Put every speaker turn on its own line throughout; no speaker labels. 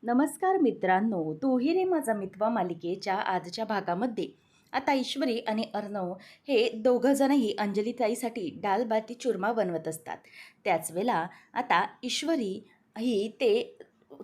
नमस्कार मित्रांनो, तूही रे माझा मितवा मालिकेच्या आजच्या भागामध्ये आता ईश्वरी आणि अर्णव हे दोघंजणही अंजलीताईसाठी डाल बाटी चुरमा बनवत असतात. त्याच वेळेला आता ईश्वरी ही ते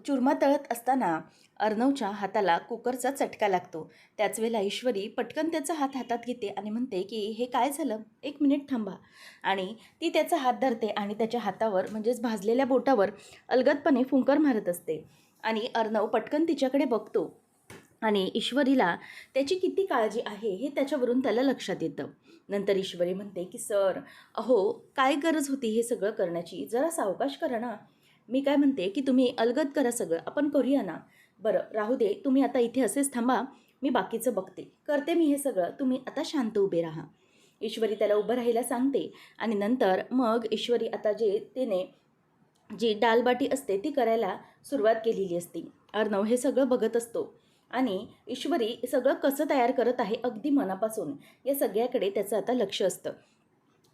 चुरमा तळत असताना अर्णवच्या हाताला कुकरचा चटका लागतो. त्याच वेळेला ईश्वरी पटकन त्याचा हात हातात घेते आणि म्हणते की हे काय झालं, एक मिनिट थांबा. आणि ती त्याचा हात धरते आणि त्याच्या हातावर म्हणजेच भाजलेल्या बोटावर अलगदपणे फुंकर मारत असते. आणि अर्णव पटकन तिच्याकडे बघतो आणि ईश्वरीला त्याची किती काळजी आहे हे त्याच्यावरून त्याला लक्षात येतं. नंतर ईश्वरी म्हणते की सर, अहो काय गरज होती हे सगळं करण्याची, जरा सावकाश करा ना. मी काय म्हणते की तुम्ही अलगद करा, सगळं आपण करूया ना. बरं राहू दे, तुम्ही आता इथे असेच थांबा, मी बाकीचं बघते, करते मी हे सगळं, तुम्ही आता शांत उभे राहा. ईश्वरी त्याला उभं राहायला सांगते आणि नंतर मग ईश्वरी आता तिने जी डालबाटी असते ती करायला सुरुवात केलेली असते. अर्णव हे सगळं बघत असतो आणि ईश्वरी सगळं कसं तयार करत आहे अगदी मनापासून, या सगळ्याकडे त्याचं आता लक्ष असतं.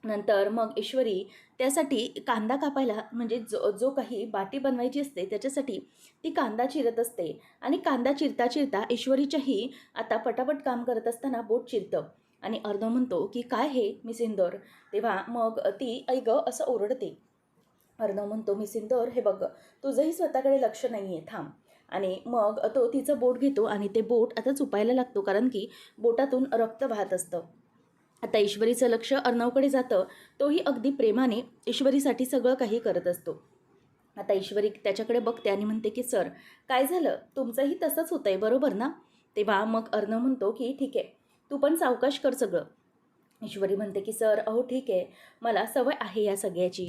नंतर मग ईश्वरी त्यासाठी कांदा कापायला म्हणजे जो जो काही बाटी बनवायची असते त्याच्यासाठी ती कांदा चिरत असते. आणि कांदा चिरता चिरता ईश्वरीच्याही आता पटापट काम करत असताना बोट चिरतं. आणि अर्णव म्हणतो की काय हे मिस इंदोर. तेव्हा मग ती ऐ गं असं ओरडते. अर्णव म्हणतो, मिस इंदोर हे बघ, तुझंही स्वतःकडे लक्ष नाही आहे, थांब. आणि मग तो तिचं बोट घेतो आणि ते बोट आता चुपायला लागतो, कारण की बोटातून रक्त वाहत असतं. आता ईश्वरीचं लक्ष अर्णवकडे जातं. तोही अगदी प्रेमाने ईश्वरीसाठी सगळं काही करत असतो. आता ईश्वरी त्याच्याकडे बघते आणि म्हणते की सर, काय झालं, तुमचंही तसंच होतंय बरोबर ना. तेव्हा मग अर्णव म्हणतो की ठीक आहे, तू पण सावकाश कर सगळं. ईश्वरी म्हणते की सर, अहो ठीक आहे, मला सवय आहे या सगळ्याची.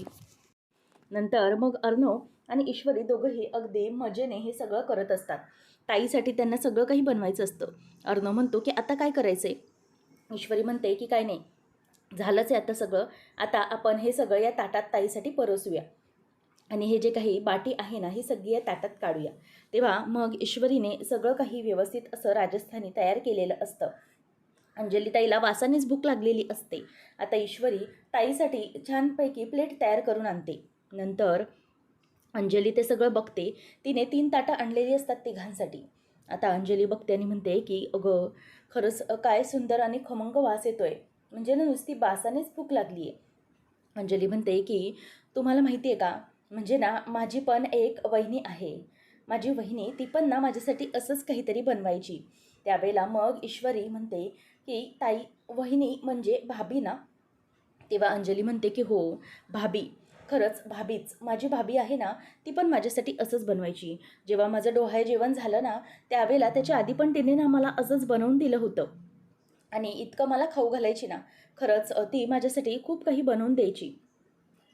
नंतर मग अर्णव आणि ईश्वरी दोघंही अगदी मजेने हे सगळं करत असतात. ताईसाठी त्यांना सगळं काही बनवायचं असतं. अर्णव म्हणतो की आता काय करायचं आहे. ईश्वरी म्हणते की काय नाही, झालंच आहे आता सगळं, आता आपण हे सगळं या ताटात ताईसाठी परोसूया. आणि हे जे काही बाटी आहे ना, ही सगळी या ताटात काढूया. तेव्हा मग ईश्वरीने सगळं काही व्यवस्थित असं राजस्थानी तयार केलेलं असतं. अंजली ताईला वासानेच भूक लागलेली असते. आता ईश्वरी ताईसाठी छानपैकी प्लेट तयार करून आणते. नंतर अंजली ते सगळं बघते. तिने 3 ताटं आणलेली असतात तिघांसाठी. आता अंजली बघते आणि म्हणते की अगं, खरंच काय सुंदर आणि खमंग वास येतोय, म्हणजे ना नुसती वासानेच भूक लागली आहे. अंजली म्हणते की तुम्हाला माहिती आहे का, म्हणजे ना माझी पण एक वहिनी आहे. माझी वहिनी ती पण ना माझ्यासाठी असंच काहीतरी बनवायची. त्यावेळेला मग ईश्वरी म्हणते की ताई, वहिनी म्हणजे भाभी ना. तेव्हा अंजली म्हणते की हो, भाभी, खरंच भाभीच, माझी भाभी आहे ना, ती पण माझ्यासाठी असंच बनवायची. जेव्हा माझं डोहाळे जेवण झालं ना, त्यावेळेला त्याच्या आधी पण तिने ना मला असंच बनवून दिलं होतं. आणि इतकं मला खाऊ घालायची ना, खरंच ती माझ्यासाठी खूप काही बनवून द्यायची.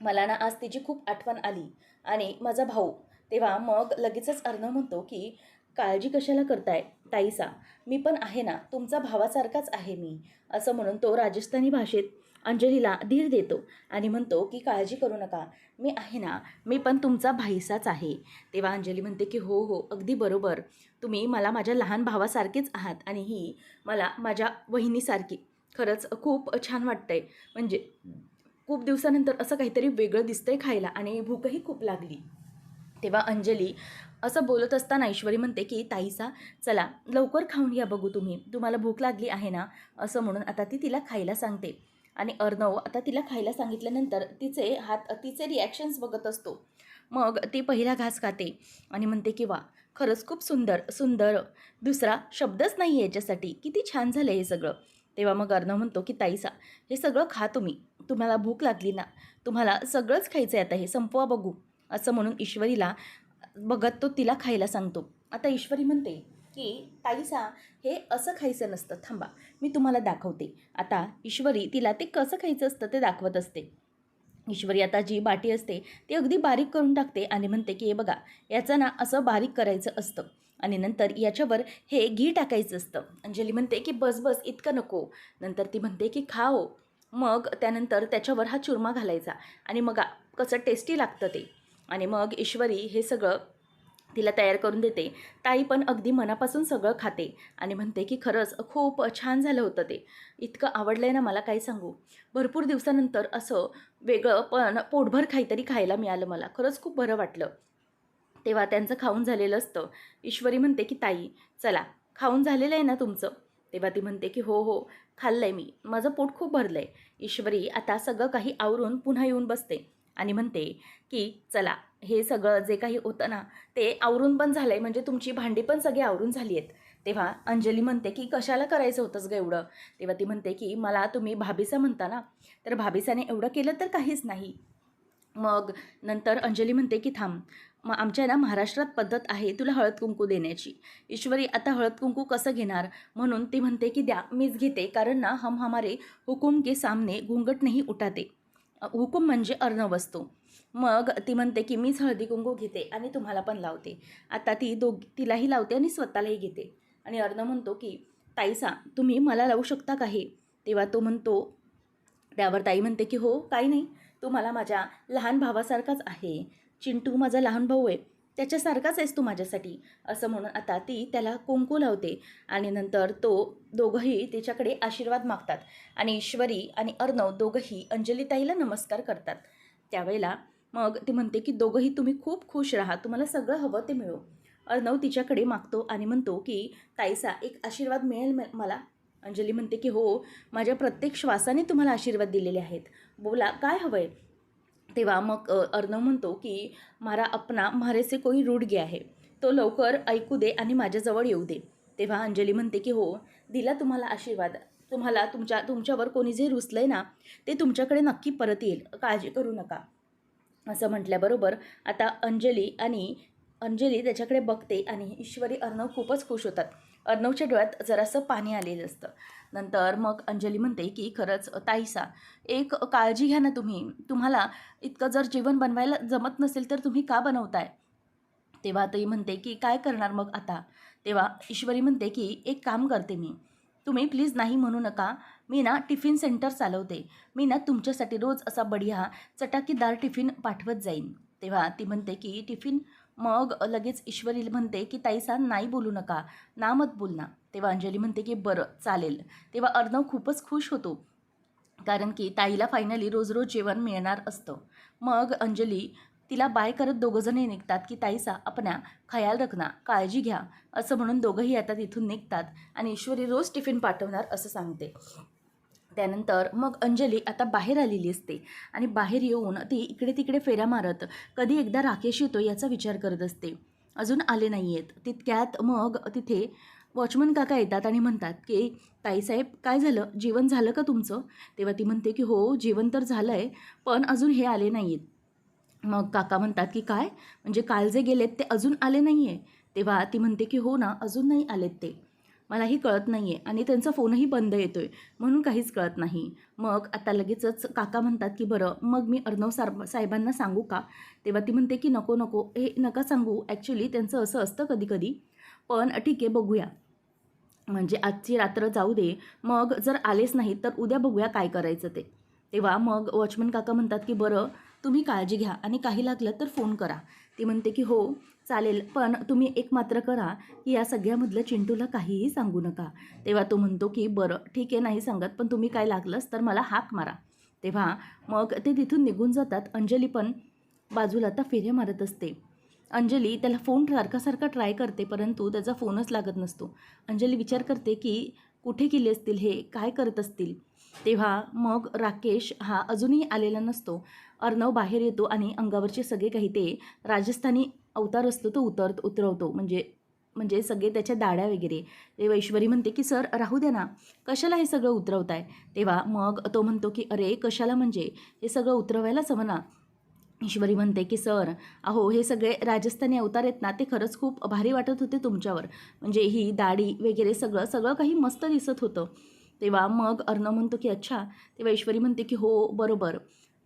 मला ना आज तिची खूप आठवण आली. आणि माझा भाऊ. तेव्हा मग लगेचच अर्णव म्हणतो की काळजी कशाला करताय ताईसा, मी पण आहे ना, तुमचा भावासारखाच आहे मी. असं म्हणून तो राजस्थानी भाषेत अंजलीला धीर देतो आणि म्हणतो की काळजी करू नका, मी आहे ना, मी पण तुमचा भाईसाच आहे. तेव्हा अंजली म्हणते की हो हो, अगदी बरोबर, तुम्ही मला माझ्या लहान भावासारखेच आहात आणि ही मला माझ्या वहिनीसारखी. खरंच खूप छान वाटतंय, म्हणजे खूप दिवसानंतर असं काहीतरी वेगळं दिसतंय खायला आणि भूकही खूप लागली. तेव्हा अंजली असं बोलत असताना ईश्वरी म्हणते की ताईसा, चला लवकर खाऊन घ्या बघू, तुम्हाला भूक लागली आहे ना. असं म्हणून आता ती तिला खायला सांगते. आणि अर्णव आता तिला खायला सांगितल्यानंतर तिचे रिॲक्शन्स बघत असतो. मग ती पहिला घास खाते आणि म्हणते की वा, खरंच खूप सुंदर सुंदर, दुसरा शब्दच नाही आहे याच्यासाठी, किती छान झालं हे सगळं. तेव्हा मग अर्णव म्हणतो की ताईसा, हे सगळं खा तुम्ही, तुम्हाला भूक लागली ना, तुम्हाला सगळंच खायचं आहे, आता हे संपवा बघू. असं म्हणून ईश्वरीला बघत तो तिला खायला सांगतो. आता ईश्वरी म्हणते की ताईसा, हे असं खायचं नसतं, थांबा मी तुम्हाला दाखवते. आता ईश्वरी तिला ते कसं खायचं असतं ते दाखवत असते. ईश्वरी आता जी बाटी असते ती अगदी बारीक करून टाकते आणि म्हणते की हे बघा, याचं ना असं बारीक करायचं असतं आणि नंतर याच्यावर हे घी टाकायचं असतं. अंजली म्हणते की बस बस, इतकं नको. नंतर ती म्हणते की खाओ. मग त्यानंतर त्याच्यावर हा चुरमा घालायचा आणि मग कसं टेस्टी लागतं ते. आणि मग ईश्वरी हे सगळं तिला तयार करून देते. ताई पण अगदी मनापासून सगळं खाते आणि म्हणते की खरंच खूप छान झालं होतं ते, इतकं आवडलं आहे ना मला काय सांगू. भरपूर दिवसानंतर असं वेगळं पण पोटभर काहीतरी खायला मिळालं मला, खरंच खूप बरं वाटलं. तेव्हा त्यांचं खाऊन झालेलं असतं. ईश्वरी म्हणते की ताई चला, खाऊन झालेलं आहे ना तुमचं? तेव्हा ती म्हणते की हो हो, खाल्लंय मी, माझं पोट खूप भरलंय. ईश्वरी आता सगळं काही आवरून पुन्हा येऊन बसते आणि म्हणते की चला, हे सगळं जे काही होतं ना ते आवरून पण झालंय, म्हणजे तुमची भांडी पण सगळी आवरून झाली आहेत. तेव्हा अंजली म्हणते की कशाला करायचं होतंच ग एवढं? तेव्हा ती म्हणते की मला तुम्ही भाभीसा म्हणता ना, तर भाभीसाने एवढं केलं तर काहीच नाही. मग नंतर अंजली म्हणते की थांब, मग आमच्या ना महाराष्ट्रात पद्धत आहे तुला हळद कुंकू देण्याची. ईश्वरी आता हळद कुंकू कसं घेणार, म्हणून ती म्हणते की द्या मीच घेते, कारण ना हम हमारे हुकुम के सामने घूंघट नहीं उठाते. हुकुम म्हणजे अर्णव असतो. मग ती म्हणते की मीच हळदी कुंकू घेते आणि तुम्हाला पण लावते. आता ती तिलाही लावते आणि स्वतःलाही घेते. आणि अर्णव म्हणतो की ताईसा तुम्ही मला लावू शकता का हे? तेव्हा तो म्हणतो, त्यावर ताई म्हणते की हो, काही नाही, तू मला माझ्या लहान भावासारखाच आहे. चिंटू माझा लहान भाऊ आहे, त्याच्यासारखाच आहेस तू माझ्यासाठी, असं म्हणून आता ती त्याला कुंकू लावते. आणि नंतर दोघंही तिच्याकडे आशीर्वाद मागतात आणि ईश्वरी आणि अर्णव दोघंही अंजलीताईला नमस्कार करतात. त्यावेळेला मग ती म्हणते की दोघंही तुम्ही खूप खुश राहा, तुम्हाला सगळं हवं ते मिळो. अर्णव तिच्याकडे मागतो आणि म्हणतो की ताईसा एक आशीर्वाद मिळेल मला? अंजली म्हणते की हो, माझ्या प्रत्येक श्वासाने तुम्हाला आशीर्वाद दिलेले आहेत, बोला काय हवं आहे? तेव्हा मग अर्णव म्हणतो की मारा अपना म्हारे से कोई रूठ गया है, तो लवकर ऐकू दे आणि माझ्याजवळ येऊ दे. तेव्हा अंजली म्हणते की हो, दिला तुम्हाला आशीर्वाद, तुम्हाला तुमच्यावर कोणी जे रुसलंय ना ते तुमच्याकडे नक्की परत येईल, काळजी करू नका. असं म्हटल्याबरोबर आता अंजली त्याच्याकडे बघते आणि ईश्वरी अर्णव खूपच खुश होतात. अर्णवच्या डोळ्यात जरासं पाणी आलेलं असतं. नंतर मग अंजली म्हणते की खरंच ताईसा, एक काळजी घ्या ना तुम्ही, तुम्हाला इतकं जर जेवण बनवायला जमत नसेल तर तुम्ही का बनवताय? तेव्हा ताई म्हणते की काय करणार मग आता? तेव्हा ईश्वरी म्हणते की एक काम करते मी, तुम्ही प्लीज नाही म्हणू नका, मी ना टिफिन सेंटर चालवते, मी ना तुमच्यासाठी रोज असा बढिया चटाकीदार टिफिन पाठवत जाईन. तेव्हा ती म्हणते की टिफिन? मग लगेच ईश्वरी म्हणते की ताईसा नाही बोलू नका, ना मत बोल ना. तेव्हा अंजली म्हणते की बरं चालेल. तेव्हा अर्णव खूपच खुश होतो, कारण की ताईला फायनली रोज रोज जेवण मिळणार असतं. मग अंजली तिला बाय करत दोघंजणही निघतात की ताईसा अपना खयाल रखना, काळजी घ्या, असं म्हणून दोघंही आता तिथून निघतात आणि ईश्वरी रोज टिफिन पाठवणार असं सांगते. त्यानंतर मग अंजली आता बाहेर आलेली असते आणि बाहेर येऊन ती इकडे तिकडे फेऱ्या मारत कधी एकदा राकेश येतो याचा विचार करत असते. अजून आले नाही आहेत. तितक्यात मग तिथे वॉचमन काका येतात आणि म्हणतात की ताईसाहेब काय झालं, जेवण झालं का तुमचं? तेव्हा ती म्हणते की हो, जेवण तर झालं आहे, पण अजून हे आले नाही आहेत. मग काका म्हणतात की काय, म्हणजे काल जे गेलेत ते अजून आले नाही आहे? तेव्हा ती म्हणते की हो ना, अजून नाही आलेत ते, मलाही कळत नाही आहे आणि त्यांचा फोनही बंद येतो आहे, म्हणून काहीच कळत नाही. मग आता लगेचच काका म्हणतात की बरं मग मी अर्णव साहेबांना सांगू का? तेव्हा ती म्हणते की नको नको, हे नका सांगू, ॲक्च्युली त्यांचं असं असतं कधी कधी, पण ठीक आहे बघूया, म्हणजे आजची रात्र जाऊ दे, मग जर आलेच नाही तर उद्या बघूया काय करायचं ते. तेव्हा मग वॉचमन काका म्हणतात की बरं तुम्ही काळजी घ्या आणि काही लागलं तर फोन करा. ती म्हणते की हो चालेल, पण तुम्ही एक मात्र करा की या सगळ्यामधलं चिंटूला काहीही सांगू नका. तेव्हा तो म्हणतो की बरं ठीक आहे, नाही सांगत, पण तुम्ही काय लागलंच तर मला हाक मारा. तेव्हा मग ते तिथून निघून जातात. अंजली पण बाजूला आता फेऱ्या मारत असते. अंजली त्याला फोन सारखा ट्राय करते, परंतु त्याचा फोनच लागत नसतो. अंजली विचार करते की कुठे गेले असतील हे, काय करत असतील. तेव्हा मग राकेश हा अजूनही आलेला नसतो. अर्णव बाहेर येतो आणि अंगावरचे सगळे काही ते राजस्थानी अवतार असतो तो उतरवतो, म्हणजे म्हणजे सगळे त्याच्या दाड्या वगैरे. तेव्हा ईश्वरी म्हणते की सर राहू द्या ना, कशाला हे सगळं उतरवताय? तेव्हा मग तो म्हणतो की अरे कशाला, म्हणजे हे सगळं उतरवायलाच हवं ना. ईश्वरी म्हणते की सर अहो, हे सगळे राजस्थानी अवतार आहेत ना, ते खरंच खूप भारी वाटत होते तुमच्यावर, म्हणजे ही दाढी वगैरे सगळं सगळं काही मस्त दिसत होतं. तेव्हा मग अर्णव म्हणतो की अच्छा. तेव्हा ईश्वरी म्हणते की हो बरोबर,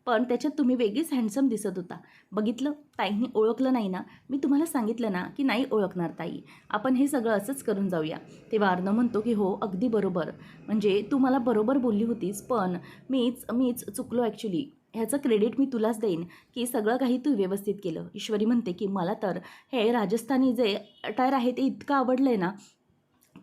पण त्याच्यात तुम्ही वेगळीच हँडसम दिसत होता. बघितलं, ताईंनी ओळखलं नाही ना, मी तुम्हाला सांगितलं ना की नाही ओळखणार ताई, आपण हे सगळं असंच करून जाऊया. तेव्हा अर्णव म्हणतो की हो अगदी बरोबर, म्हणजे तू मला बरोबर बोलली होतीस, पण मीच चुकलो ॲक्च्युली, ह्याचं क्रेडिट मी तुलाच देईन की सगळं काही तू व्यवस्थित केलं. ईश्वरी म्हणते की मला तर हे राजस्थानी जे अटायर आहे ते इतकं आवडलं आहे ना,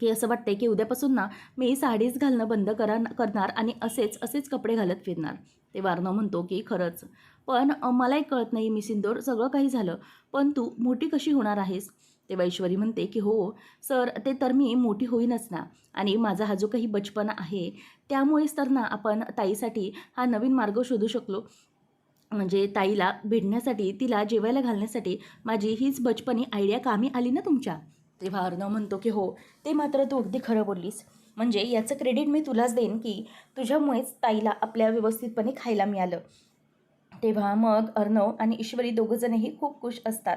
की असं वाटतंय की उद्यापासून ना मी साडीच घालणं बंद करणार आणि असेच कपडे घालत फिरणार. तेव्हा अर्णव म्हणतो की खरंच. पण मला एक कळत नाही मी सिंदूर सगळं काही झालं, पण तू मोठी कशी होणार आहेस? तेव्हा ईश्वरी म्हणते की हो सर, ते तर मी मोठी होईनच ना, आणि माझा हा जो काही बचपना आहे त्यामुळेच तर ना आपण ताईसाठी हा नवीन मार्ग शोधू शकलो. म्हणजे ताईला भेटण्यासाठी, तिला जेवायला घालण्यासाठी माझी हीच बचपनी आयडिया कामी आली ना तुमच्या. तेव्हा अर्णव म्हणतो की हो, ते मात्र तू अगदी खरं बोललीस. म्हणजे याचं क्रेडिट मी तुलाच देईन की तुझ्यामुळेच ताईला आपल्या व्यवस्थितपणे खायला मिळालं. तेव्हा मग अर्णव आणि ईश्वरी दोघंजणही खूप खुश असतात.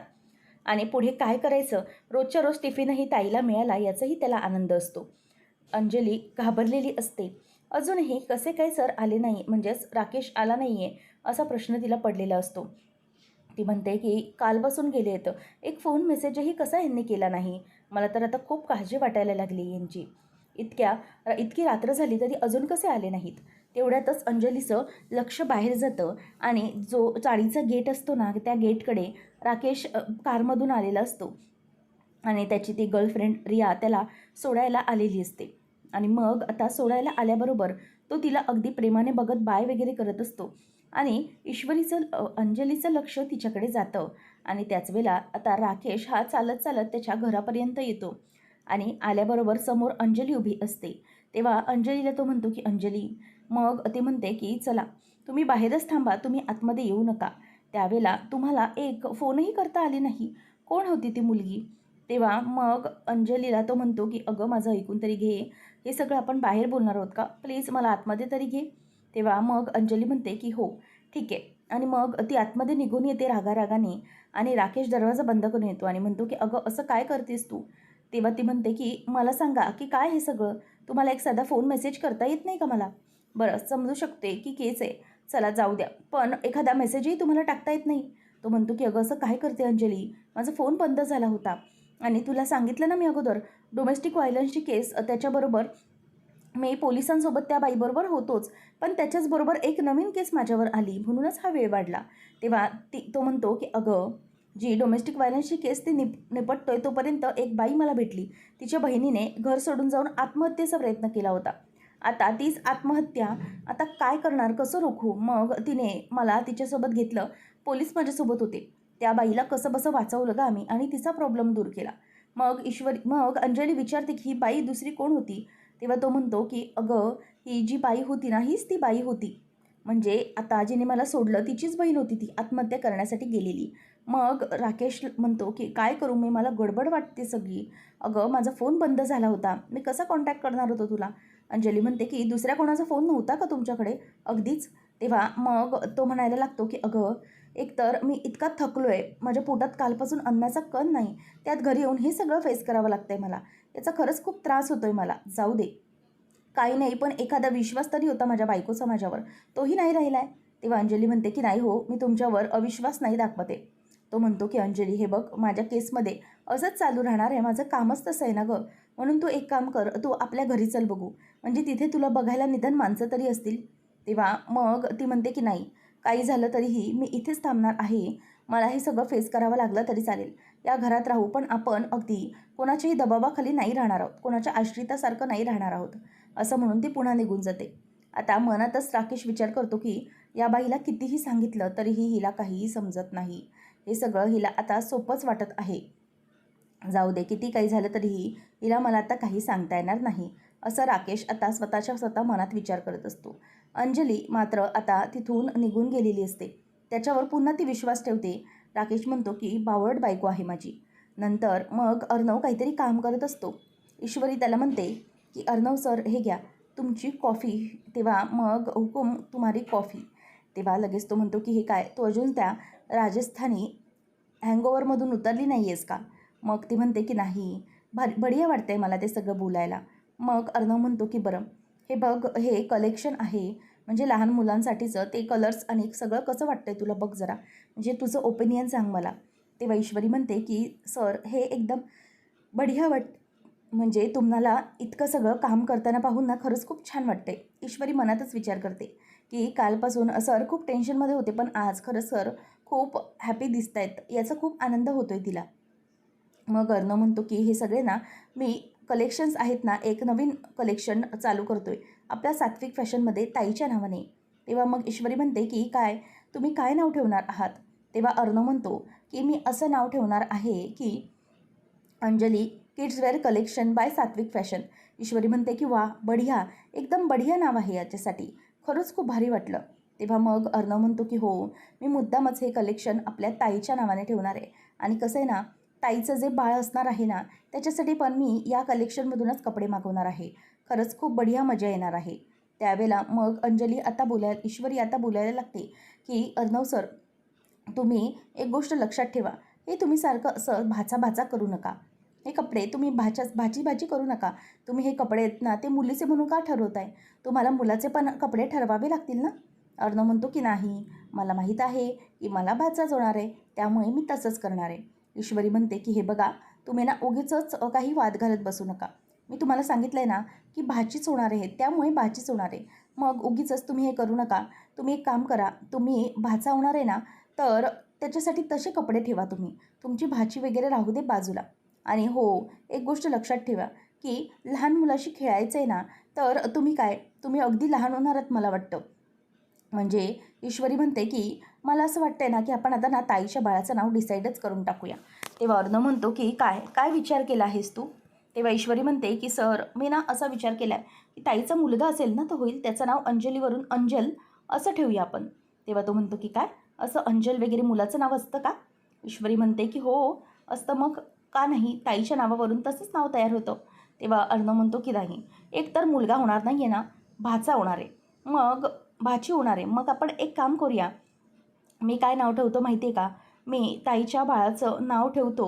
आणि पुढे काय करायचं, रोजच्या रोज टिफिनही ताईला मिळाला याचाही त्याला आनंद असतो. अंजली घाबरलेली असते. अजूनही कसे काय सर आले नाही, म्हणजेच राकेश आला नाही आहे असा प्रश्न तिला पडलेला असतो. ती म्हणते की कालपासून गेले आहेत, एक फोन मेसेजही कसा यांनी केला नाही. मला तर आता खूप काळजी वाटायला लागली यांची. इतकी रात्र झाली तरी अजून कसे आले नाहीत. तेवढ्यातच अंजलीचं लक्ष बाहेर जातं आणि जो चाळीचा गेट असतो ना त्या गेटकडे राकेश कारमधून आलेला असतो आणि त्याची ती गर्लफ्रेंड रिया त्याला सोडायला आलेली असते. आणि मग आता सोडायला आल्याबरोबर तो तिला अगदी प्रेमाने बघत बाय वगैरे करत असतो आणि अंजलीचं लक्ष तिच्याकडे जातं. आणि त्याच वेळेला आता राकेश हा चालत चालत त्याच्या घरापर्यंत येतो आणि आल्याबरोबर समोर अंजली उभी असते. तेव्हा अंजलीला तो म्हणतो की अंजली. मग ते म्हणते की चला तुम्ही बाहेरच थांबा, तुम्ही आतमध्ये येऊ नका. त्यावेळेला तुम्हाला एक फोनही करता आली नाही. कोण होती ती मुलगी? तेव्हा मग अंजलीला तो म्हणतो की अगं माझं ऐकून तरी घे, हे सगळं आपण बाहेर बोलणार आहोत का, प्लीज मला आतमध्ये तरी घे. तेव्हा मग अंजली म्हणते की हो ठीक आहे. आणि मग ती आतमध्ये निघून येते रागारागाने आणि राकेश दरवाजा बंद करून येतो आणि म्हणतो की अगं असं काय करतेस तू? तेव्हा ती म्हणते की मला सांगा की काय हे सगळं, तुम्हाला एक साधा फोन मेसेज करता येत नाही का मला? बरं समजू शकते की केस आहे, चला जाऊ द्या, पण एखादा मेसेजही तुम्हाला टाकता येत नाही. तो म्हणतो की अगं असं काय करते अंजली, माझा फोन बंद झाला होता आणि तुला सांगितलं ना मी अगोदर, डोमेस्टिक व्हायलन्सची केस, त्याच्याबरोबर मी पोलिसांसोबत त्या बाईबरोबर होतोच, पण त्याच्याचबरोबर एक नवीन केस माझ्यावर आली म्हणूनच हा वेळ वाढला. तेव्हा तो म्हणतो की अगं जी डोमेस्टिक व्हायलन्सची केस ती निपटतोय तोपर्यंत एक बाई मला भेटली, तिच्या बहिणीने घर सोडून जाऊन आत्महत्येचा प्रयत्न केला होता. आता तीच आत्महत्या, आता काय करणार, कसं रोखू? मग तिने मला तिच्यासोबत घेतलं, पोलीस माझ्यासोबत होते, त्या बाईला कसं बसं वाचवलं का आम्ही आणि तिचा प्रॉब्लेम दूर केला. मग अंजली विचारते की ही बाई दुसरी कोण होती? तेव्हा तो म्हणतो की अगं ही जी बाई होती ना हीच ती बाई होती, म्हणजे आता जिने मला सोडलं तिचीच बहीण होती, ती आत्महत्या करण्यासाठी गेलेली. मग राकेश म्हणतो की काय करू मी, मला गडबड वाटते सगळी. अगं माझा फोन बंद झाला होता, मी कसा कॉन्टॅक्ट करणार होतो तुला? अंजली म्हणते की दुसऱ्या कोणाचा फोन नव्हता का तुमच्याकडे? अगदीच. तेव्हा मग तो म्हणायला लागतो की अगं एकतर मी इतका थकलो आहे, माझ्या पोटात कालपासून अन्नाचा कण नाही, त्यात घरी येऊन हे सगळं फेस करावं लागतं आहे मला, याचा खरंच खूप त्रास होतो आहे मला. जाऊ दे, काही नाही, पण एखादा विश्वास तरी होता माझ्या बायकोचा माझ्यावर, तोही नाही राहिला आहे. तेव्हा अंजली म्हणते की नाही हो, मी तुमच्यावर अविश्वास नाही दाखवते. तो म्हणतो की अंजली हे बघ, माझ्या केसमध्ये असंच चालू राहणार आहे, माझं कामच तसं आहे ना गं, म्हणून तू एक काम कर, तू आपल्या घरी चल बघू, म्हणजे तिथे तुला बघायला निदान माणसं तरी असतील. तेव्हा मग ती म्हणते की नाही, काही झालं तरीही मी इथेच थांबणार आहे, मला हे सगळं फेस करावं लागलं तरी चालेल, या घरात राहू, पण आपण अगदी कोणाच्याही दबावाखाली नाही राहणार आहोत, कोणाच्या आश्रितासारखं नाही राहणार आहोत, असं म्हणून ती पुन्हा निघून जाते. आता मनातच राकेश विचार करतो की या बाईला कितीही सांगितलं तरीही हिला काहीही समजत नाही, हे सगळं हिला आता सोपंच वाटत आहे. जाऊ दे, किती काही झालं तरीही हिला मला आता काही सांगता येणार नाही, असं राकेश आता स्वतः मनात विचार करत असतो. अंजली मात्र आता तिथून निघून गेलेली असते. त्याच्यावर पुन्हा ती विश्वास ठेवते. राकेश म्हणतो की बावळट बायको आहे माझी. नंतर मग अर्णव काहीतरी काम करत असतो. ईश्वरी त्याला म्हणते की अर्णव सर हे घ्या तुमची कॉफी. तेव्हा मग हुकुम तुम्हारी कॉफी. तेव्हा लगेच तो म्हणतो की हे काय, तू अजून त्या राजस्थानी हँगओव्हरमधून उतरली नाही आहेस का? मग ती म्हणते की नाही, बढिया वाटतंय मला ते सगळं बोलायला. मग अर्णव म्हणतो की बरं हे बघ, हे कलेक्शन आहे, म्हणजे लहान मुलांसाठीचं, ते कलर्स आणि सगळं कसं वाटतंय तुला बघ जरा, म्हणजे तुझं ओपिनियन सांग मला. तेव्हा ईश्वरी म्हणते की सर हे एकदम बढिया म्हणजे तुम्हाला इतकं सगळं काम करताना पाहून ना खरंच खूप छान वाटते. ईश्वरी मनातच विचार करते की कालपासून सर खूप टेन्शनमध्ये होते, पण आज खरं सर खूप हॅपी दिसत आहेत, याचा खूप आनंद होतो आहे तिला. मग अर्णव म्हणतो की हे सगळे ना मी कलेक्शन्स आहेत ना, एक नवीन कलेक्शन चालू करतोय आपल्या सात्विक फॅशनमध्ये ताईच्या नावाने. तेव्हा मग ईश्वरी म्हणते की काय, तुम्ही काय नाव ठेवणार आहात? तेव्हा अर्णव म्हणतो की मी असं नाव ठेवणार आहे की अंजली किड्सवेअर कलेक्शन बाय सात्विक फॅशन. ईश्वरी म्हणते की वा, बढिया, एकदम बढिया नाव आहे याच्यासाठी, खरंच खूप भारी वाटलं. तेव्हा मग अर्णव म्हणतो की हो, मी मुद्दामच हे कलेक्शन आपल्या ताईच्या नावाने ठेवणार आहे. आणि कसं आहे ना, ताईचं जे बाळ असणार आहे ना, त्याच्यासाठी पण मी या कलेक्शनमधूनच कपडे मागवणार आहे. खरंच खूप बढिया मजा येणार आहे. त्यावेळेला मग ईश्वरी आता बोलायला लागते की अर्णव सर, तुम्ही एक गोष्ट लक्षात ठेवा, हे तुम्ही सारखं असं भाचा करू नका. हे कपडे तुम्ही भाची करू नका. तुम्ही हे कपडे आहेत ना, ते मुलीचे म्हणून का ठरवताय? तुम्हाला मुलाचे पण कपडे ठरवावे लागतील ना? अर्णव म्हणतो की नाही, मला माहीत आहे की मला भाचाच होणार आहे, त्यामुळे मी तसंच करणार आहे. ईश्वरी म्हणते की हे बघा, तुम्ही ना उगीचच काही वाद घालत बसू नका. मी तुम्हाला सांगितलं आहे ना की भाचीच होणार आहे, त्यामुळे भाचीच होणार आहे. मग उगीचच तुम्ही हे करू नका. तुम्ही एक काम करा, तुम्ही भाचा होणार आहे ना, तर त्याच्यासाठी तसे कपडे ठेवा तुम्ही. तुमची भाची वगैरे राहू दे बाजूला. आणि हो, एक गोष्ट लक्षात ठेवा की लहान मुलाशी खेळायचं आहे ना, तर तुम्ही अगदी लहान होणार आहात मला वाटतं. म्हणजे ईश्वरी म्हणते की मला असं वाटतंय ना की आपण आता ना ताईच्या बाळाचं नाव डिसाईडच करून टाकूया. तेव्हा अर्णव म्हणतो की काय काय विचार केला आहेस तू? तेव्हा ईश्वरी म्हणते की सर, मी ना असा विचार केला आहे की ताईचा मुलगा असेल ना, तो होईल, त्याचं नाव अंजलीवरून अंजल असं ठेवूया आपण. तेव्हा तो म्हणतो की काय, असं अंजल वगैरे मुलाचं नाव असतं का? ईश्वरी म्हणते की हो असतं, मग का नाही, ताईच्या नावावरून तसंच नाव तयार होतं. तेव्हा अर्णव म्हणतो की नाही, एक तर मुलगा होणार नाही आहे ना, भाचा होणार आहे, मग भाची होणार आहे. मग आपण एक काम करूया, मी काय नाव ठेवतो माहिती आहे का? मी ताईच्या बाळाचं नाव ठेवतो,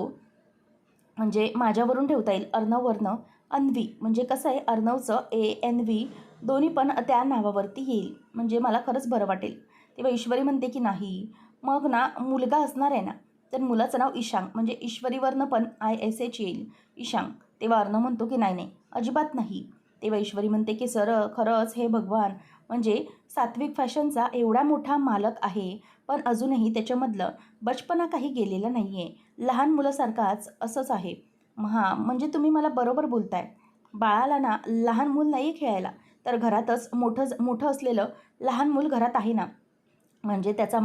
म्हणजे माझ्यावरून ठेवता येईल, अर्णववरनं अन्वी. म्हणजे कसं आहे, अर्णवचं ANV दोन्ही पण त्या नावावरती येईल, म्हणजे मला खरंच बरं वाटेल. तेव्हा ईश्वरी म्हणते की नाही, मग ना मुलगा असणार आहे ना, तर मुलाचं नाव ईशांक, म्हणजे ईश्वरीवरनं पण ISH येईल, ईशांक. तेव्हा अर्णव म्हणतो की नाही नाही, अजिबात नाही. तेव्हा ईश्वरी म्हणते की सर, खरंच हे भगवान, म्हणजे सात्विक फॅशनचा एवढा मोठा मालक आहे, पण अजूनही त्याच्यामधलं बचपना काही गेलेला नाही आहे. लहान मुलासारखाच असंच आहे. हां, म्हणजे तुम्ही मला बरोबर बोलताय. बाळाला ना लहान मूल नाही आहे खेळायला, तर घरातच मोठं असलेलं लहान मूल घरात आहे ना, म्हणजे त्याचा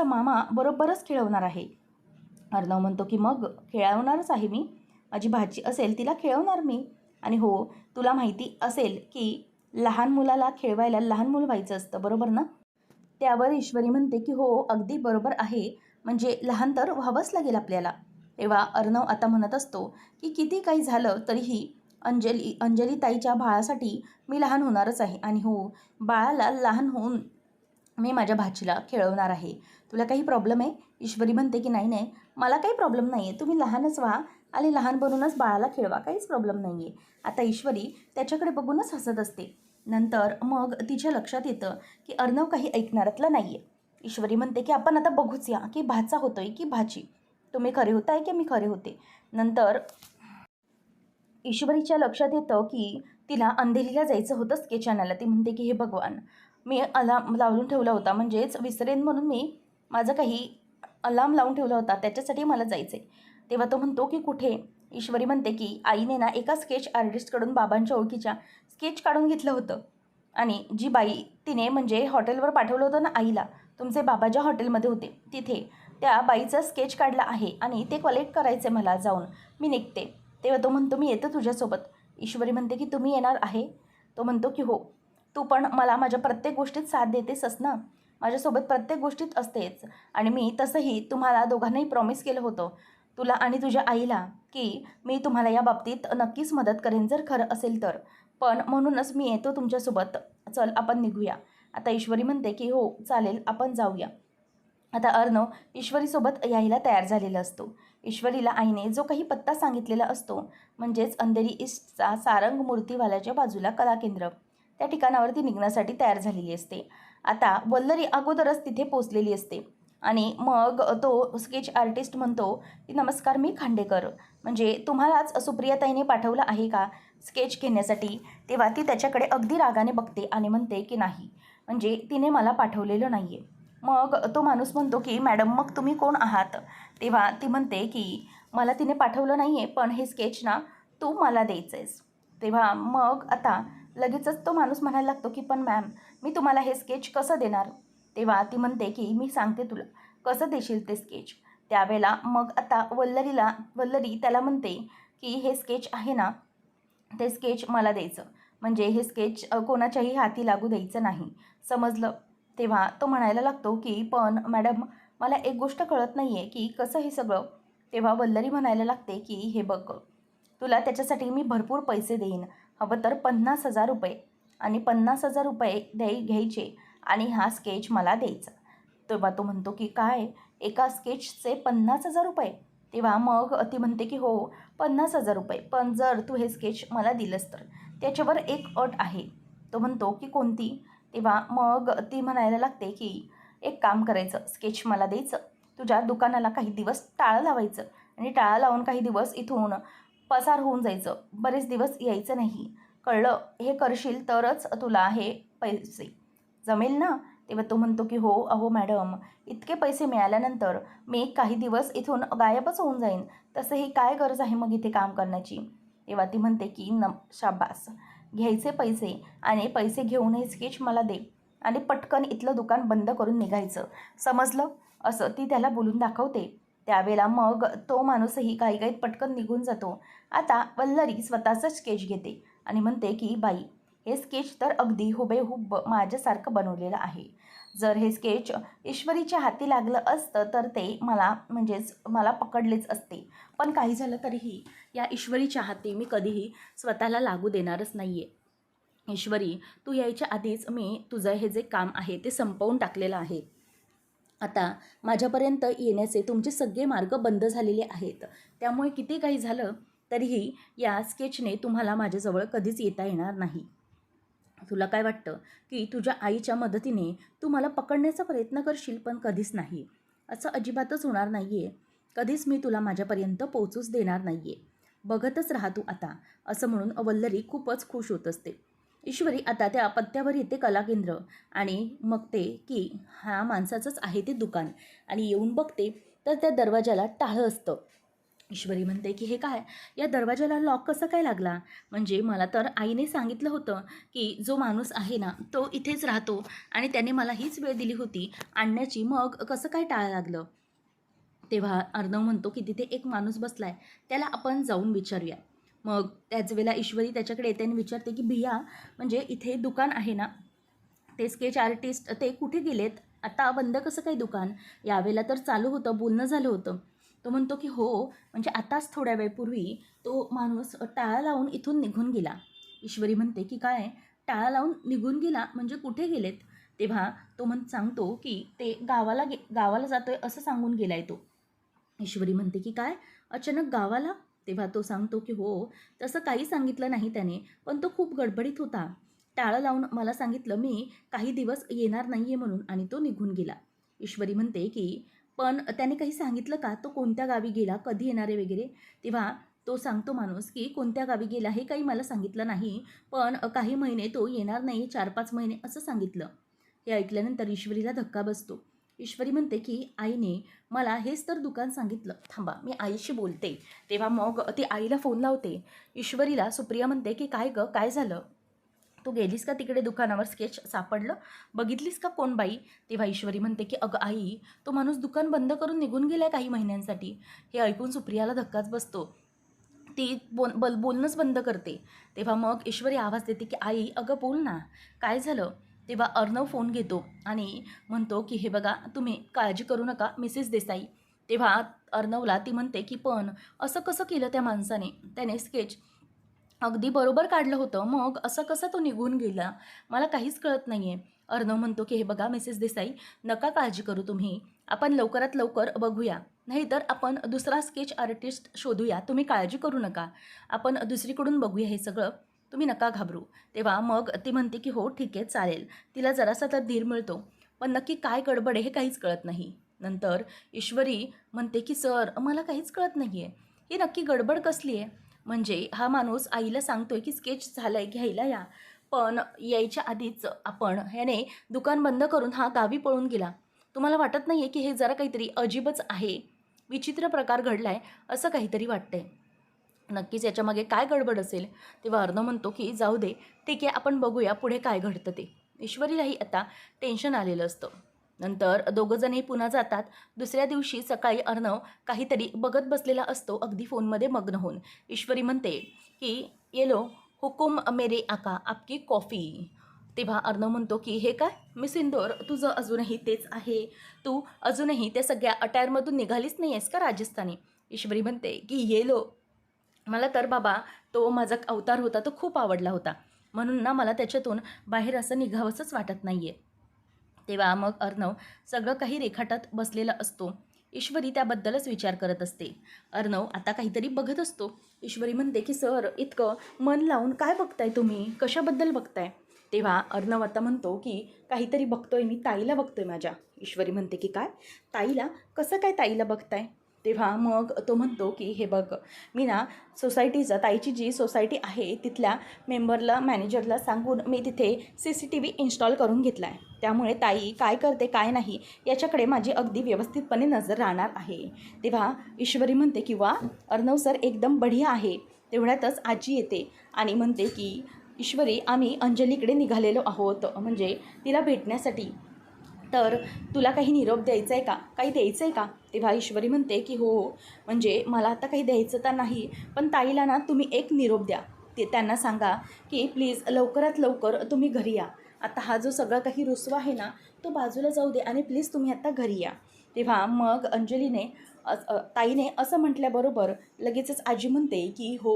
मामा बरोबरच खेळवणार आहे. अर्णव म्हणतो की मग खेळवणारच आहे मी, माझी भाची असेल तिला खेळवणार मी. आणि हो, तुला माहिती असेल की लहान मुलाला खेळवायला लहान मूल व्हायचं असतं, बरोबर ना? त्यावर ईश्वरी म्हणते की हो, अगदी बरोबर आहे, म्हणजे लहान तर व्हावंच लागेल आपल्याला. तेव्हा अर्णव आता म्हणत असतो की किती काही झालं तरीही अंजली ताईच्या बाळासाठी मी लहान होणारच आहे. आणि हो, बाळाला लहान होऊन मी माझ्या भाचीला खेळवणार आहे. तुला काही प्रॉब्लेम आहे? ईश्वरी म्हणते की नाही नाही, मला काही प्रॉब्लेम नाही आहे, तुम्ही लहानच व्हा आणि लहान बनूनच बाळाला खेळवा, काहीच प्रॉब्लेम नाही आहे. आता ईश्वरी त्याच्याकडे बघूनच हसत असते. नंतर मग तिच्या लक्षात येतं की अर्णव काही ऐकणारातलं नाही आहे. ईश्वरी म्हणते की आपण आता बघूच या की भाचा होतोय की भाची, तुम्ही खरे होताय की मी खरे होते. नंतर ईश्वरीच्या लक्षात येतं की तिला अंधेरीला जायचं होतं स्केच आणायला. ती म्हणते की हे भगवान, मी अलार्म लावून ठेवला होता, म्हणजेच विसरेन म्हणून मी माझं काही अलार्म लावून ठेवला होता, त्याच्यासाठी मला जायचं आहे. तेव्हा तो म्हणतो की कुठे? ईश्वरी म्हणते की आईने ना एका स्केच आर्टिस्टकडून बाबांच्या ओळखीच्या स्केच काढून घेतलं होतं, आणि जी बाई तिने म्हणजे हॉटेलवर पाठवलं होतं ना आईला, तुमचे बाबा ज्या हॉटेलमध्ये होते तिथे, त्या बाईचं स्केच काढलं आहे आणि ते कलेक्ट करायचं आहे मला जाऊन, मी निघते. तेव्हा तो म्हणतो मी येतो तुझ्यासोबत. ईश्वरी म्हणते की तुम्ही येणार आहे? तो म्हणतो की हो, तू पण मला माझ्या प्रत्येक गोष्टीत साथ देतेसच ना, माझ्यासोबत प्रत्येक गोष्टीत असतेच. आणि मी तसंही तुम्हाला दोघांनाही प्रॉमिस केलं होतं, तुला आणि तुझ्या आईला, की मी तुम्हाला या बाबतीत नक्कीच मदत करेन जर खरं असेल तर. पण म्हणूनच मी येतो तुमच्यासोबत, चल आपण निघूया. आता ईश्वरी म्हणते की हो चालेल, आपण जाऊया. आता अर्णव ईश्वरीसोबत यायला तयार झालेला असतो. ईश्वरीला आईने जो काही पत्ता सांगितलेला असतो, म्हणजेच अंधेरी ईस्टचा सारंग मूर्तीवाल्याच्या बाजूला कला केंद्र, त्या ठिकाणावरती निघण्यासाठी तयार झालेली असते. आता वल्लरी अगोदरच तिथे पोचलेली असते. आणि मग तो स्केच आर्टिस्ट म्हणतो की नमस्कार, मी खांडेकर, म्हणजे तुम्हालाच सुप्रियाताईने पाठवलं आहे का स्केच घेण्यासाठी? तेव्हा ती त्याच्याकडे अगदी रागाने बघते आणि म्हणते की नाही, म्हणजे तिने मला पाठवलेलं नाही आहे. मग तो माणूस म्हणतो की मॅडम, मग तुम्ही कोण आहात? तेव्हा ती म्हणते की मला तिने पाठवलं नाही आहे, पण हे स्केच ना तू मला द्यायचं आहेस. तेव्हा मग आता लगेचच तो माणूस म्हणायला लागतो की पण मॅम, मी तुम्हाला हे स्केच कसं देणार? तेव्हा ती म्हणते की मी सांगते तुला, कसं देशील ते स्केच. त्यावेळेला मग आता वल्लरी त्याला म्हणते की हे स्केच आहे ना, ते स्केच मला द्यायचं. म्हणजे हे स्केच कोणाच्याही हाती लागू द्यायचं नाही. समजलं? तेव्हा तो म्हणायला लागतो की पण मॅडम, मला एक गोष्ट कळत नाही आहे की कसं हे सगळं. तेव्हा वल्लरी म्हणायला लागते की हे बघ, तुला त्याच्यासाठी मी भरपूर पैसे देईन. हवं तर 50,000 रुपये, आणि 50,000 रुपये घ्यायचे आणि हा स्केच मला द्यायचा. तेव्हा तो म्हणतो की काय, एका स्केचचे 50,000 रुपये? तेव्हा मग ती म्हणते की हो, 50,000 रुपये. पण जर तू हे स्केच मला दिलंस तर त्याच्यावर एक अट आहे. तो म्हणतो की कोणती? तेव्हा मग ती म्हणायला लागते की एक काम करायचं, स्केच मला द्यायचं, तुझ्या दुकानाला काही दिवस टाळं लावायचं आणि टाळं लावून काही दिवस इथून पसार होऊन जायचं. बरेच दिवस यायचं नाही. कळलं? हे करशील तरच तुला हे पैसे जमेल ना? तेव्हा तो म्हणतो की हो, अहो मॅडम, इतके पैसे मिळाल्यानंतर मी काही दिवस इथून गायबच होऊन जाईन. तसं ही काय गरज आहे मग इथे काम करण्याची? तेव्हा ती म्हणते की शाबास, घ्यायचे पैसे आणि पैसे घेऊन हे स्केच मला दे आणि पटकन इथलं दुकान बंद करून निघायचं. समजलं? असं ती त्याला बोलून दाखवते. त्यावेळेला मग तो माणूसही घाईघाईत पटकन निघून जातो. आता वल्लरी स्वतःचं स्केच घेते आणि म्हणते की बाई, हे स्केच तर अगदी हुबेहूब माझ्यासारखं बनवलेलं आहे. जर हे स्केच ईश्वरीच्या हाती लागलं असतं तर ते मला पकडलेच असते. पण काही झालं तरीही या ईश्वरीच्या हाती मी कधीही स्वतःला लागू देणारच नाही आहे. ईश्वरी, तू यायच्या आधीच मी तुझं हे जे काम आहे ते संपवून टाकलेलं आहे. आता माझ्यापर्यंत येण्याचे तुमचे सगळे मार्ग बंद झालेले आहेत. त्यामुळे किती काही झालं तरीही या स्केचने तुम्हाला माझ्याजवळ कधीच येता येणार नाही. तुला काय वाटतं की तुझ्या आईच्या मदतीने तू मला पकडण्याचा प्रयत्न करशील, पण कधीच नाही. असं अजिबातच होणार नाही आहे. कधीच मी तुला माझ्यापर्यंत पोहोचूच देणार नाही आहे. बघतच राहा तू आता, असं म्हणून वल्लरी खूपच खुश होत असते. ईश्वरी आता त्या पत्त्यावर येते कलाकेंद्र आणि बघते की हा माणसाचंच आहे ते दुकान, आणि येऊन बघते तर त्या दरवाजाला टाळं असतं. ईश्वरी म्हणते की हे काय, या दरवाजाला लॉक कसं काय लागला? म्हणजे मला तर आईने सांगितलं होतं की जो माणूस आहे ना तो इथेच राहतो आणि त्याने मला हीच वेळ दिली होती आणण्याची, मग कसं काय टाळं लागलं? तेव्हा अर्णव म्हणतो की तिथे एक माणूस बसलाय, त्याला आपण जाऊन विचारूया. मग त्याच वेळेला ईश्वरी त्याच्याकडे येते आणि विचारते की भिया, म्हणजे इथे दुकान आहे ना, ते स्केच आर्टिस्ट ते कुठे गेलेत? आता बंद कसं काय दुकान? यावेळेला तर चालू होतं, बोलणं झालं होतं. तो म्हणतो की हो, म्हणजे आताच थोड्या वेळपूर्वी तो माणूस टाळा लावून इथून निघून गेला. ईश्वरी म्हणते की काय, टाळा लावून निघून गेला म्हणजे कुठे गेलेत? तेव्हा तो सांगतो की ते गावाला जातोय असं सांगून गेलाय तो. ईश्वरी म्हणते की काय, अचानक गावाला? तेव्हा तो सांगतो की हो, तसं काही सांगितलं नाही त्याने, पण तो खूप गडबडीत होता. टाळं लावून मला सांगितलं मी काही दिवस येणार नाही आहे म्हणून, आणि तो निघून गेला. ईश्वरी म्हणते की पण त्याने काही सांगितलं का, तो कोणत्या गावी गेला, कधी येणार आहे वगैरे? तेव्हा तो सांगतो माणूस की कोणत्या गावी गेला हे काही मला सांगितलं नाही, पण काही महिने तो येणार नाही, 4-5 महिने असं सांगितलं. हे ऐकल्यानंतर ईश्वरीला धक्का बसतो. ईश्वरी म्हणते की आईने मला हेच तर दुकान सांगितलं. थांबा, मी आईशी बोलते. तेव्हा मग ती आईला फोन लावते. ईश्वरीला सुप्रिया म्हणते की काय गं, काय झालं? तू गेलीस का तिकडे दुकानावर, स्केच सापडलं? बघितलीस का कोण बाई? तेव्हा ईश्वरी म्हणते की अगं आई, तो माणूस दुकान बंद करून निघून गेलाय काही महिन्यांसाठी. हे ऐकून सुप्रियाला धक्काच बसतो. ती बोलणंच बंद करते. तेव्हा मग ईश्वरी आवाज देते की आई, अगं बोल ना, काय झालं? तेव्हा अर्णव फोन घेतो आणि म्हणतो की हे बघा, तुम्ही काळजी करू नका मिसेस देसाई. तेव्हा अर्णवला ती म्हणते की पण असं कसं केलं त्या माणसाने? त्याने स्केच अगदी बरोबर काढलं होतं, मग असं कसं तो निघून गेला? मला काहीच कळत नाही आहे. अर्णव म्हणतो की हे बघा मिसेस देसाई, नका काळजी करू तुम्ही. आपण लवकरात लवकर बघूया. नाहीतर आपण दुसरा स्केच आर्टिस्ट शोधूया. तुम्ही काळजी करू नका. आपण दुसरीकडून बघूया हे सगळं. तुम्ही नका घाबरू. तेव्हा मग ती म्हणते की हो ठीक आहे, चालेल. तिला जरासा तर धीर मिळतो. पण नक्की काय गडबड आहे हे काहीच कळत नाही. नंतर ईश्वरी म्हणते की सर, मला काहीच कळत नाही आहे. ही नक्की गडबड कसली आहे? म्हणजे हा माणूस आईला सांगतोय की स्केच झालंय, घ्यायला या. पण यायच्या आधीच ह्याने दुकान बंद करून हा गावी पळून गेला. तुम्हाला वाटत नाही आहे की हे जरा काहीतरी अजीबच आहे? विचित्र प्रकार घडलाय असं काहीतरी वाटतंय. नक्कीच याच्यामागे काय गडबड असेल. तेव्हा अर्णव म्हणतो की जाऊ दे, ठीक आहे, आपण बघूया पुढे काय घडतं ते. ईश्वरीलाही आता टेन्शन आलेलं असतं. नंतर दोघंजणही पुन्हा जातात. दुसऱ्या दिवशी सकाळी अर्णव काहीतरी बघत बसलेला असतो अगदी फोनमध्ये मग्न होऊन. ईश्वरी म्हणते की "ये लो, हुकुम मेरे आका, आपकी कॉफी." तेव्हा अर्णव म्हणतो की "हे काय मिस इंदोर, तुझं अजूनही तेच आहे. तू अजूनही त्या सगळ्या अटायरमधून निघालीच नाही आहेस का राजस्थानी?" ईश्वरी म्हणते की "ये लो, मला तर बाबा तो माझा अवतार होता तो खूप आवडला होता. म्हणून ना मला त्याच्यातून बाहेर असं निघावंसंच वाटत नाही आहे." तेव्हा मग अर्णव सगळं काही रेखाटत बसलेला असतो. ईश्वरी त्याबद्दलच विचार करत असते. अर्णव आता काहीतरी बघत असतो. ईश्वरी म्हणते की "सर, इतकं मन लावून काय बघताय तुम्ही? कशाबद्दल बघताय?" तेव्हा अर्णव आता म्हणतो की "काहीतरी बघतोय मी, ताईला बघतोय माझ्या." ईश्वरी म्हणते की "काय? ताईला? कसं काय ताईला बघताय?" तेव्हा मग तो म्हणतो की "हे बघ, मी ना सोसायटीचा, ताईची जी सोसायटी आहे तिथल्या मेंबरला, मॅनेजरला सांगून मी तिथे CCTV इन्स्टॉल करून घेतला आहे. त्यामुळे ताई काय करते काय नाही याच्याकडे माझी अगदी व्यवस्थितपणे नजर राहणार आहे." तेव्हा ईश्वरी म्हणते की "वा, अर्णव सर एकदम बढिया आहे." तेवढ्यातच आजी येते आणि म्हणते की "ईश्वरी, आम्ही अंजलीकडे निघालेलो आहोत, म्हणजे तिला भेटण्यासाठी. तर तुला काही निरोप द्यायचा आहे का? काही द्यायचं आहे का?" तेव्हा ईश्वरी म्हणते की "हो, म्हणजे मला आता काही द्यायचं तर नाही, पण ताईला ना तुम्ही एक निरोप द्या. ते त्यांना सांगा की प्लीज लवकरात लवकर तुम्ही घरी या. आता हा जो सगळा काही रुसवा आहे ना, तो बाजूला जाऊ दे आणि प्लीज तुम्ही आता घरी या." तेव्हा मग अंजलीने ताईने असं म्हटल्याबरोबर लगेचच आजी म्हणते की "हो,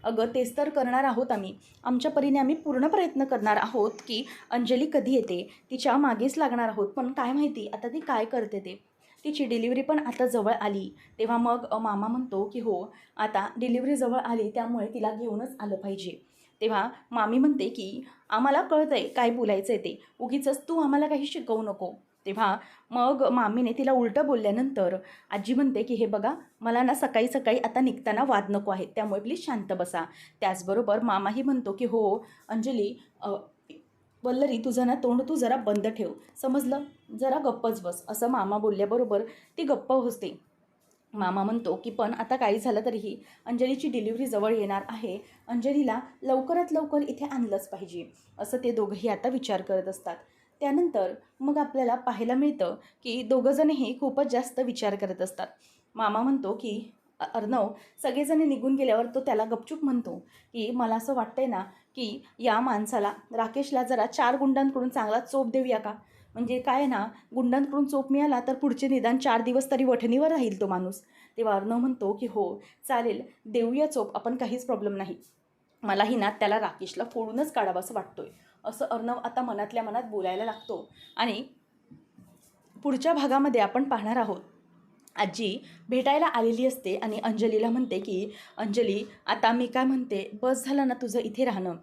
अगं तेच तर करणार आहोत आम्ही. आमच्या परीने आम्ही पूर्ण प्रयत्न करणार आहोत की अंजली कधी येते तिच्या मागेच लागणार आहोत. पण काय माहिती आता ती काय करते ते. तिची डिलिव्हरी पण आता जवळ आली." तेव्हा मग मामा म्हणतो की "हो, आता डिलिव्हरी जवळ आली त्यामुळे तिला घेऊनच आलं पाहिजे." तेव्हा मामी म्हणते की "आम्हाला कळतं आहे काय बोलायचं आहे ते. उगीचच तू आम्हाला काही शिकवू नको." तेव्हा मग मामीने तिला उलटं बोलल्यानंतर आजी म्हणते की "हे बघा, मला ना सकाळी सकाळी आता निघताना वाद नको आहेत, त्यामुळे प्लीज शांत बसा." त्याचबरोबर मामाही म्हणतो की "हो अंजली, वल्लरी, तुझं ना तोंड तू जरा बंद ठेव, समजलं? जरा गप्पच बस." असं मामा बोलल्याबरोबर ती गप्प बसते. मामा म्हणतो की "पण आता काही झालं तरीही अंजलीची डिलिव्हरी जवळ येणार आहे. अंजलीला लवकरात लवकर इथे आणलंच पाहिजे." असं ते दोघंही आता विचार करत असतात. त्यानंतर मग आपल्याला पाहायला मिळतं की दोघंजणही खूपच जास्त विचार करत असतात. मामा म्हणतो की अर्णव सगळेजण निघून गेल्यावर तो त्याला गपचूप म्हणतो की "मला असं वाटतंय ना की या माणसाला, राकेशला जरा 4 गुंडांकडून चांगला चोप देऊया का? म्हणजे काय आहे ना, गुंडांकडून चोप मिळाला तर पुढचे निदान 4 दिवस तरी वठणीवर राहील तो माणूस." तेव्हा अर्णव म्हणतो की "हो, चालेल, देऊया चोप आपण, काहीच प्रॉब्लेम नाही. मलाही ना त्याला राकेशला फोडूनच काढावासं वाटतोय." असं अर्णव आता मनातल्या मनात बोलायला लागतो. आणि पुढच्या भागामध्ये आपण पाहणार आहोत, आजी भेटायला आलेली असते आणि अंजलीला म्हणते की "अंजली, आता मी काय म्हणते, बस झालं ना तुझं इथे राहणं.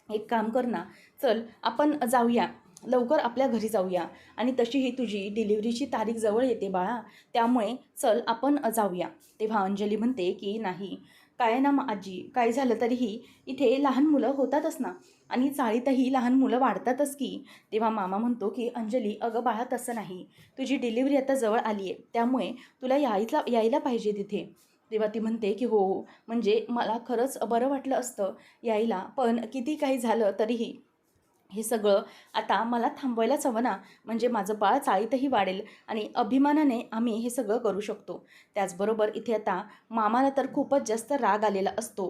एक काम कर ना, चल आपण जाऊया, लवकर आपल्या घरी जाऊया. आणि तशीही तुझी डिलिव्हरीची तारीख जवळ येते बाळा, त्यामुळे चल आपण जाऊया." तेव्हा अंजली म्हणते की "नाही, काय ना मग आजी, काय झालं तरीही इथे लहान मुलं होतातच ना, आणि चाळीतही लहान मुलं वाढतातच की." तेव्हा मामा म्हणतो की "अंजली, अगं बाळा, तसं नाही. तुझी डिलिव्हरी आता जवळ आली आहे, त्यामुळे तुला यायला पाहिजे तिथे." तेव्हा ती म्हणते की "हो, म्हणजे मला खरंच बरं वाटलं असतं यायला, पण किती काही झालं तरीही हे सगळं आता मला थांबवायलाच हवं ना, म्हणजे माझं बाळ चाळीतही वाढेल आणि अभिमानाने आम्ही हे सगळं करू शकतो." त्याचबरोबर इथे आता मामाला तर खूपच जास्त राग आलेला असतो.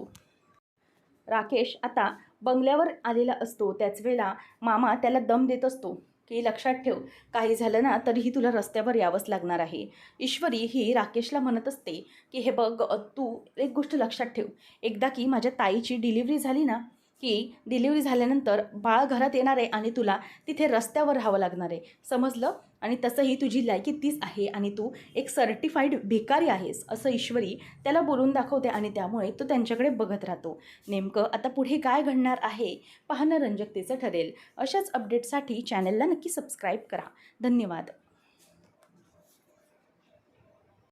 राकेश आता बंगल्यावर आलेला असतो. त्याच वेळेला मामा त्याला दम देत असतो की "लक्षात ठेव, काही झालं ना तरीही तुला रस्त्यावर यावंच लागणार आहे." ईश्वरी ही राकेशला म्हणत असते की "हे बघ, तू एक गोष्ट लक्षात ठेव, एकदा की माझ्या ताईची डिलिव्हरी झाली ना, की डिलिव्हरी झाल्यानंतर बाळ घरात येणार आहे आणि तुला तिथे रस्त्यावर राहावं लागणार आहे, समजलं? आणि तसंही तुझी लायकी तीच आहे आणि तू एक सर्टिफाईड भिकारी आहेस." असं ईश्वरी त्याला बोलून दाखवते आणि त्यामुळे तो त्यांच्याकडे बघत राहतो. नेमकं आता पुढे काय घडणार आहे पाहणं रंजकतेचं ठरेल. अशाच अपडेटसाठी चॅनलला नक्की सबस्क्राईब करा. धन्यवाद.